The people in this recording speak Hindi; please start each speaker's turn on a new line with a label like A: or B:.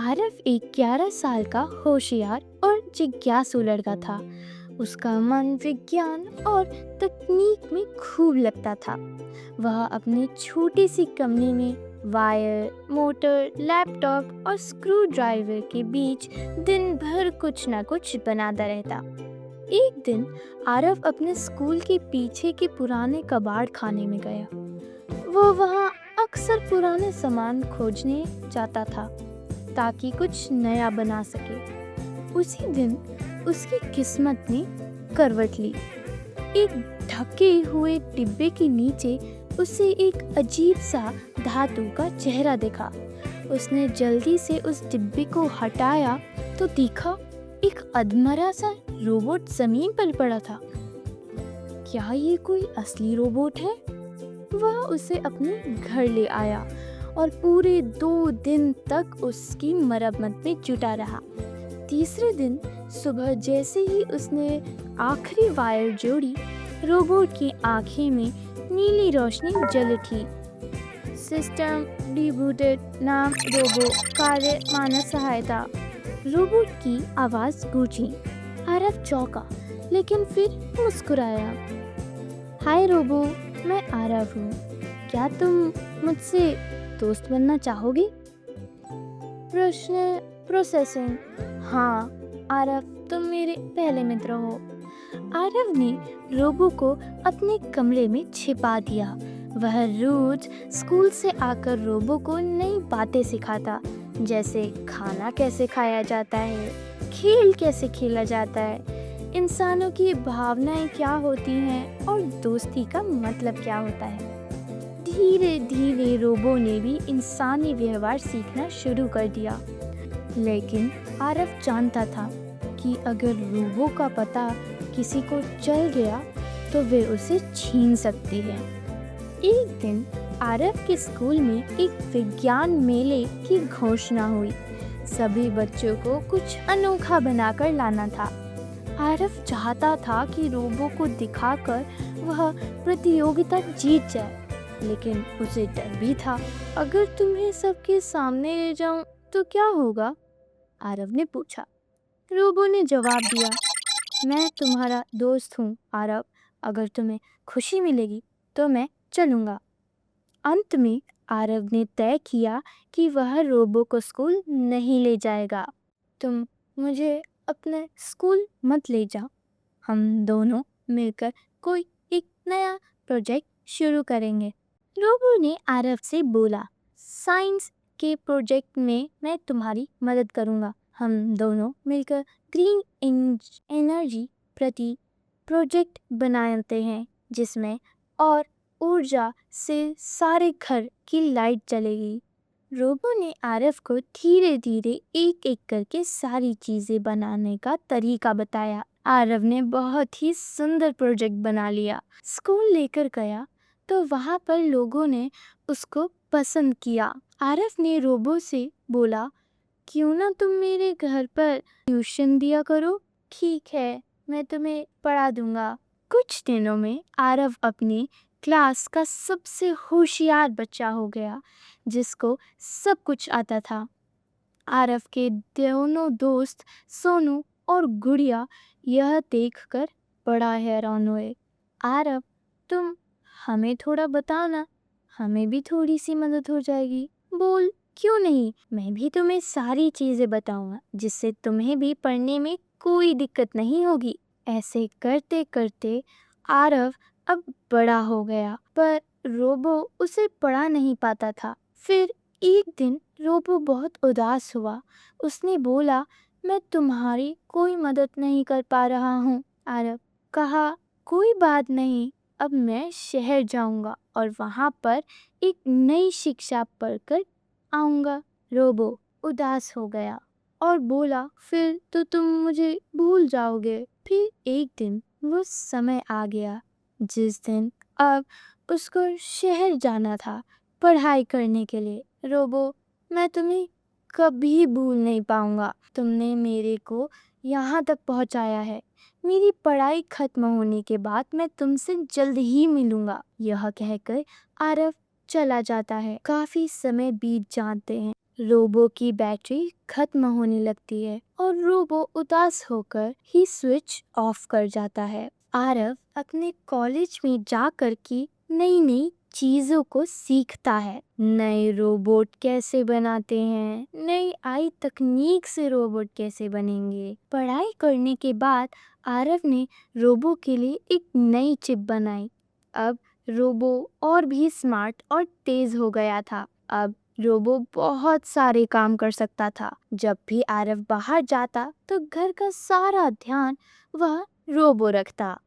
A: आरफ एक 11 साल का होशियार और जिज्ञासु लड़का था। उसका मन विज्ञान और तकनीक में खूब लगता था। वह अपनी छोटी सी कमरे में वायर, मोटर, लैपटॉप और स्क्रू ड्राइवर के बीच दिन भर कुछ ना कुछ बनाता रहता। एक दिन आरफ अपने स्कूल के पीछे के पुराने कबाड़ खाने में गया। वो वहाँ अक्सर पुराने सामान खोजने जाता था ताकि कुछ नया बना सके। उसी दिन उसकी किस्मत ने करवट ली। एक ढके हुए डिब्बे के नीचे उसे एक अजीब सा धातु का चेहरा दिखा। उसने जल्दी से उस डिब्बे को हटाया तो देखा एक अधमरा सा रोबोट जमीन पर पड़ा था। क्या ये कोई असली रोबोट है? वह उसे अपने घर ले आया और पूरे 2 दिन तक उसकी मरम्मत में जुटा रहा। तीसरे दिन सुबह जैसे ही उसने आखिरी वायर जोड़ी, रोबोट की आंखें में नीली रोशनी जल उठी। सिस्टम रिबूटेड, नाम रोबो, कार्य मानव सहायता। रोबोट की आवाज गूंजी। आरफ चौंका लेकिन फिर मुस्कुराया। हाय रोबो, मैं आरफ हूँ। क्या तुम मुझसे दोस्त बनना चाहोगे? प्रश्न प्रोसेसिंग। हाँ आरफ, तुम मेरे पहले मित्र हो। आरफ ने रोबो को अपने कमरे में छिपा दिया। वह रोज स्कूल से आकर रोबो को नई बातें सिखाता, जैसे खाना कैसे खाया जाता है, खेल कैसे खेला जाता है, इंसानों की भावनाएं क्या होती हैं और दोस्ती का मतलब क्या होता है। धीरे धीरे रोबो ने भी इंसानी व्यवहार सीखना शुरू कर दिया। लेकिन आरफ जानता था कि अगर रोबो का पता किसी को चल गया तो वे उसे छीन सकती है। एक दिन आरफ के स्कूल में एक विज्ञान मेले की घोषणा हुई। सभी बच्चों को कुछ अनोखा बनाकर लाना था। आरफ चाहता था कि रोबो को दिखाकर वह प्रतियोगिता जीत जाए, लेकिन उसे डर भी था। अगर तुम्हें सबके सामने ले जाऊं तो क्या होगा? आरव ने पूछा। रोबो ने जवाब दिया, मैं तुम्हारा दोस्त हूँ आरव। अगर तुम्हें खुशी मिलेगी तो मैं चलूँगा। अंत में आरव ने तय किया कि वह रोबो को स्कूल नहीं ले जाएगा। तुम मुझे अपने स्कूल मत ले जाओ। हम दोनों मिलकर कोई एक नया प्रोजेक्ट शुरू करेंगे। रोबो ने आरव से बोला, साइंस के प्रोजेक्ट में मैं तुम्हारी मदद करूंगा। हम दोनों मिलकर ग्रीन एनर्जी प्रति प्रोजेक्ट बनाते हैं, जिसमें और ऊर्जा से सारे घर की लाइट चलेगी। रोबो ने आरव को धीरे धीरे एक एक करके सारी चीजें बनाने का तरीका बताया। आरव ने बहुत ही सुंदर प्रोजेक्ट बना लिया। स्कूल लेकर गया तो वहाँ पर लोगों ने उसको पसंद किया। आरफ ने रोबो से बोला, क्यों ना तुम मेरे घर पर ट्यूशन दिया करो? ठीक है, मैं तुम्हें पढ़ा दूंगा। कुछ दिनों में आरफ अपनी क्लास का सबसे होशियार बच्चा हो गया, जिसको सब कुछ आता था। आरफ के दोनों दोस्त सोनू और गुड़िया यह देखकर बड़ा हैरान हुए। आरफ, तुम हमें थोड़ा बताओ ना, हमें भी थोड़ी सी मदद हो जाएगी। बोल, क्यों नहीं, मैं भी तुम्हें सारी चीजें बताऊंगा, जिससे तुम्हें भी पढ़ने में कोई दिक्कत नहीं होगी। ऐसे करते करते आरव अब बड़ा हो गया, पर रोबो उसे पढ़ा नहीं पाता था। फिर एक दिन रोबो बहुत उदास हुआ। उसने बोला, मैं तुम्हारी कोई मदद नहीं कर पा रहा हूँ। आरव कहा, कोई बात नहीं, अब मैं शहर जाऊंगा और वहां पर एक नई शिक्षा पढ़कर आऊंगा। रोबो उदास हो गया और बोला, फिर तो तुम मुझे भूल जाओगे। फिर एक दिन वो समय आ गया जिस दिन अब उसको शहर जाना था पढ़ाई करने के लिए। रोबो, मैं तुम्हें कभी भूल नहीं पाऊंगा। तुमने मेरे को यहाँ तक पहुँचाया है। मेरी पढ़ाई खत्म होने के बाद मैं तुमसे जल्द ही मिलूंगा। यह कहकर आरव चला जाता है। काफी समय बीत जाते हैं। रोबो की बैटरी खत्म होने लगती है और रोबो उदास होकर ही स्विच ऑफ कर जाता है। आरव अपने कॉलेज में जाकर की नई नई चीजों को सीखता है। नए रोबोट कैसे बनाते हैं, नई आई तकनीक से रोबोट कैसे बनेंगे। पढ़ाई करने के बाद आरव ने रोबो के लिए एक नई चिप बनाई। अब रोबो और भी स्मार्ट और तेज हो गया था। अब रोबो बहुत सारे काम कर सकता था। जब भी आरव बाहर जाता तो घर का सारा ध्यान वह रोबो रखता।